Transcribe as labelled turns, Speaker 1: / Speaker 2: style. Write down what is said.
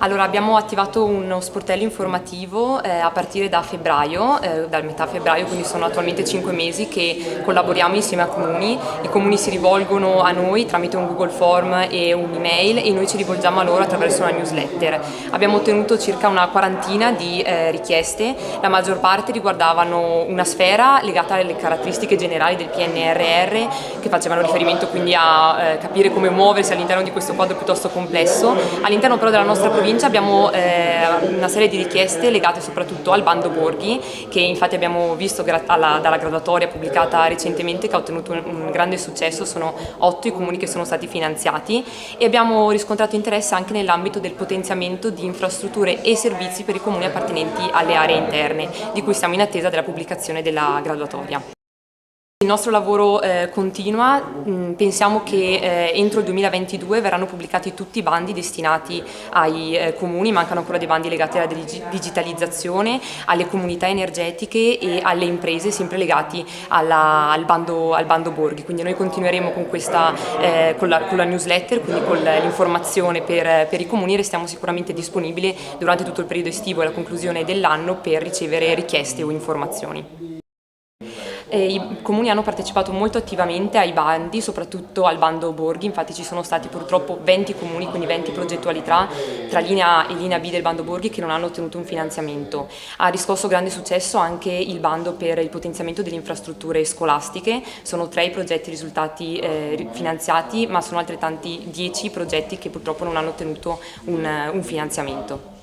Speaker 1: Allora, abbiamo attivato uno sportello informativo a partire da febbraio, dal metà febbraio, quindi sono attualmente 5 mesi che collaboriamo insieme a comuni. I comuni si rivolgono a noi tramite un Google Form e un'email e noi ci rivolgiamo a loro attraverso una newsletter. Abbiamo ottenuto circa una quarantina di richieste, la maggior parte riguardavano una sfera legata alle caratteristiche generali del PNRR, che facevano riferimento quindi a capire come muoversi all'interno di questo quadro piuttosto complesso. All'interno però della nostra provincia abbiamo una serie di richieste legate soprattutto al bando borghi, che infatti abbiamo visto dalla graduatoria pubblicata recentemente, che ha ottenuto un grande successo. Sono 8 i comuni che sono stati finanziati e abbiamo riscontrato interesse anche nell'ambito del potenziamento di infrastrutture e servizi per i comuni appartenenti alle aree interne, di cui siamo in attesa della pubblicazione della graduatoria. Il nostro lavoro continua, pensiamo che entro il 2022 verranno pubblicati tutti i bandi destinati ai comuni, mancano ancora dei bandi legati alla digitalizzazione, alle comunità energetiche e alle imprese, sempre legati al bando borghi. Quindi noi continueremo con la newsletter, quindi con l'informazione per i comuni. Restiamo sicuramente disponibili durante tutto il periodo estivo e la conclusione dell'anno per ricevere richieste o informazioni. I comuni hanno partecipato molto attivamente ai bandi, soprattutto al bando borghi. Infatti ci sono stati purtroppo 20 comuni, quindi 20 progettualità tra linea A e linea B del bando borghi, che non hanno ottenuto un finanziamento. Ha riscosso grande successo anche il bando per il potenziamento delle infrastrutture scolastiche. Sono 3 i progetti risultati finanziati, ma sono altrettanti 10 progetti che purtroppo non hanno ottenuto un finanziamento.